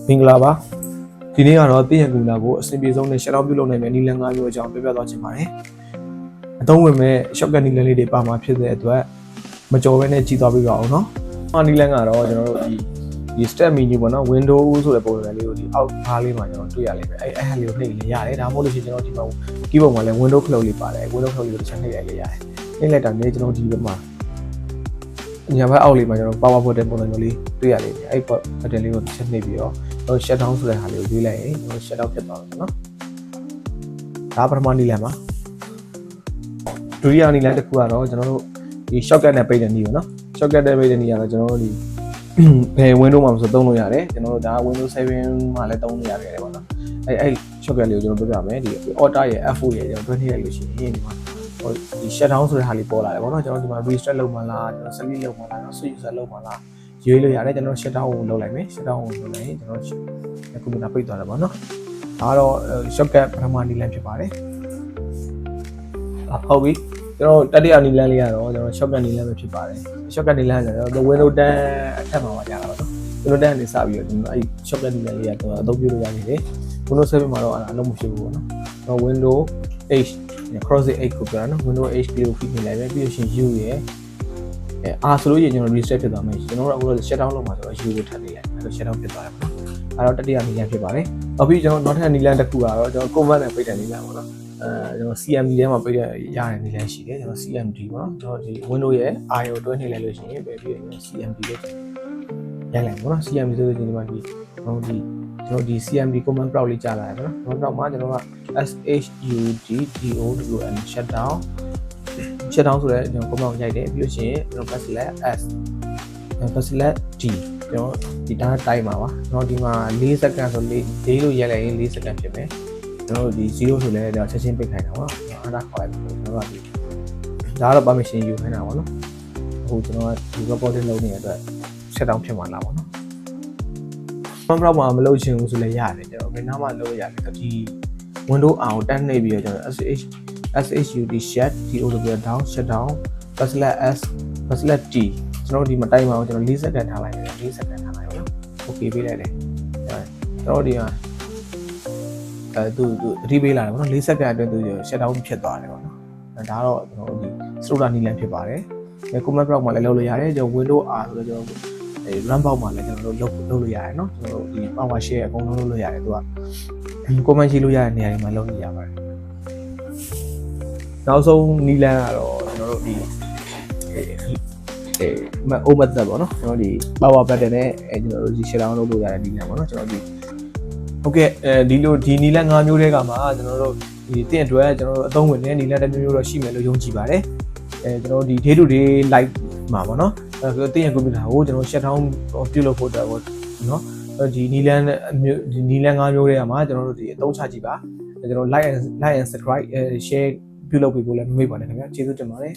မင်္ဂလာပါဒီနေ့ကတော့သိရကူလာကိုအဆင်ပြေဆုံးနဲ့ရှက်တော့ပြုလုပ်နိုင်မယ့်နီလန်၅မျိုးအကြောင်းပြောပြသွားချင်ပါတယ်အသုံးဝင်မဲ့ shortcut နီလန်လေးတွေပါမှာဖြစ်တဲ့အတွက်မကြော်ဘဲနဲ့ကြည့်သွားပြပါအောင်နော်နီလန်ကတော့ကျွန်တော်တို့ဒီ step menu ပေါ့နော် window ဆိုတဲ့ပုံစံလေးကိုဒီအောက်ဘားလေးမှာကျွန်တော်တွေ့ရလိမ့်မယ်အဲ့ဟာလေးကိုနှိပ်လို့ရတယ်ဒါမှမဟုတ်လို့ရှိရင်ကျွန်တော်ဒီမှာ keyboard မှာလည်း window close လေးပါတယ် window close လေးကိုတစ်ချက်နှိပ်လိုက်ရတယ်နှိပ်လိုက်တာနဲ့ကျွန်တော်ဒီဘက်မှာညာဘက်အောက်လေးမှာကျွန်တော် power button ပုံစံမျိုးလေးတွေ့ရလိမ့်မယ်အဲ့ button လေးကိုတစ်ချက်နှိပ်ပြီးတော့ကျွန်တော် shut down ဆိုတဲ့ဟာလေးကိုရွေးလိုက်ရင်ကျွန်တော် shut down ဖြစ်သွားမယ်နော်ဒါပထမနီလန်ပါဒုတိယနီလန်တစ်ခုကတော့ကျွန်တော်တို့ဒီ shortcut နဲ့ပိတ်တဲ့နီးပေါ့နော် shortcut နဲ့ပိတ်တဲ့နီးကတော့ကျွန်တော်တို့ဒီဘယ် window မှာဆိုသုံးလို့ရတယ်ကျွန်တော်တို့ဒါ window 7မှာလည်းသုံးလို့ရတယ်ပေါ့နော်အဲ့ shortcut လေးကိုကျွန်တော်ပြောပြမယ်ဒီ order ရဲ့ F4 ရဲ့ကျွန်တော်တွဲထည့်ရလို့ရှိရင်ဒီမှာဒီ shut down ဆိုတဲ့ဟာလေးပေါ်လာတယ်ပေါ့နော်ကျွန်တော်ဒီမှာ restart လုပ်မှလားကျွန်တော် select လုပ်မှလား switch user လုပ်မှလားရွေးလို့ရတယ်ကျွန်တော် shut down ကိုလုပ်လိုက်မယ် shut down ကိုလုပ်လိုက်ရင်ကျွန်တော်ကွန်ပျူတာပိတ်သွားတယ်ပေါ့နော်ဒါကတော့ shortcut ပထမနီလန်ဖြစ်ပါတယ်ဟုတ်ပြီကျွန်တော်တတိယနီလန်လေးကတော့ကျွန်တော် shortcut နီလန်ပဲဖြစ်ပါတယ် shortcut နီလန်ဆိုတော့ window 10အထက်မှာပါရတာပေါ့နော် window 10ကနေစပြီးတော့ကျွန်တော်အဲ့ shortcut နီလန်လေးကတော့အသုံးပြုလို့ရနေတယ် window 7မှာတော့အလုံးမဖြစ်ဘူးပေါ့နော် window H cross 8ကိုပြောတာနော် window H ကိုဖိနေလိုက်ပဲပြီးလို့ရှိရင် U ရဲ့R ဆိုလို့ရင်ကျွန်တော် reset ဖြစ်သွားမယ်ကျွန်တော်တို့အခုတော့ shut down လုပ်မှာဆိုတော့ U ကိုထပ်နေလိုက်အဲ့တော့ shut down ဖြစ်သွားတယ်ပေါ့အဲ့တော့တတိယနီလန်ဖြစ်ပါတယ်နောက်ပြီးကျွန်တော်နောက်ထပ်နီလန်တစ်ခုကတော့ကျွန်တော် command နဲ့ပိတ်တဲ့နီလန်ပေါ့နော်ကျွန်တော် CMD ထဲမှာပိတ်ရတဲ့နီလန်ရှိတယ်ကျွန်တော် CMD ပေါ့နော်ကျွန်တော်ဒီ window ရဲ့ R ကိုတွဲနေလိုက်လို့ရှိရင်ပဲပြီးရင် CMD လို့ရိုက်လိုက်ပေါ့နော် CMD ဆိုလို့ဒီမှာဒီကျွန်တော်ဒီ CMD command prompt လေးကြားလာတယ်နော် command prompt မှာကျွန်တော်က shutdown shut down ဆိုတဲ့ကျွန်တော် command ကိုရိုက်တယ်ပြီးလို့ရှိရင်ကျွန်တော် /s /d ကျွန်တော်ဒီ data type မှာပါကျွန်တော်ဒီမှာ4 second ဆို4လို့ရိုက်လိုက်ရင်4 second ဖြစ်မယ်ကျွန်တော်ဒီ0ဆိုလဲချက်ချင်းပိတ်ခိုင်းတာပါအဲ့ဒါခေါ်လိုက်ကျွန်တော်ကဒီဒါကတော့ permission ယူခိုင်းတာပါနော်အခုကျွန်တော်ကဒီ recording လုပ်နေတဲ့အတွက် shut down ဖြစ်မှာလားပေါ့နော် command မှာမလုပ်ချင်ဘူးဆိုလဲရတယ်ကျွန်တော်ဘယ်နားမှာလုပ်ရတယ်ဆိုဒီ window R ကိုတက်နှိပ်ပြီးတော့ကျွန်တော် shud shut down shut down /s /t ကျွန်တော်ဒီမှာတိုင်းမှာကျွန်တော်4 second ထားလိုက်တယ်4 second ထားလိုက်ပါနော် okay ပေးလိုက်တယ်ကျွန်တော်ဒီမှာသူသတိပေးလာတယ်ပေါ့နော်4 second အတွင်းသူ shut down ဖြစ်သွားတယ်ပေါ့နော်ဒါတော့ကျွန်တော်ဒီ slower နီလန်ဖြစ်ပါတယ် command prompt မှာလည်းလုပ်လို့ရတယ်ကျွန်တော် window R ဆိုတော့ကျွန်တော်run box မှာလည်းကျွန်တော်လုပ်လို့ရတယ်เนาะကျွန်တော်ဒီ power share အကုန်လုံးလုပ်လို့ရတယ်သူက command ရှိလို့ရတဲ့နေရာတွေမှာလုပ်လို့ရပါတယ်နောက်ဆုံးနီလန်ကတော့ကျွန်တော်တို့ဒီold method ပေါ့เนาะကျွန်တော်ဒီ power button နဲ့ကျွန်တော်တို့ဒီ shut down လုပ်လို့ရတဲ့နီလန်ပေါ့เนาะကျွန်တော်ဒီဟုတ်ကဲ့ဒီလိုဒီနီလန်၅မျိုးတွေကမှကျွန်တော်တို့ဒီတင့်အတွက်ကျွန်တော်တို့အသုံးဝင်တဲ့နီလန်တစ်မျိုးတော့ရှိမယ်လို့ယုံကြည်ပါတယ်ကျွန်တော်ဒီ day to day life မှာပေါ့เนาะတင့်ရဲ့ကွန်ပျူတာကိုကျွန်တော် shut down ပြုလုပ်ဖို့အတွက်ပေါ့เนาะဒီနီလန်ဒီနီလန်၅မျိုးတွေကမှကျွန်တော်တို့ဒီအသုံးချကြည့်ပါကျွန်တော် like and subscribe share ပြုလုပ်ပေးဖို့လည်းမမေ့ပါနဲ့ခင်ဗျာကျေးဇူးတင်ပါတယ်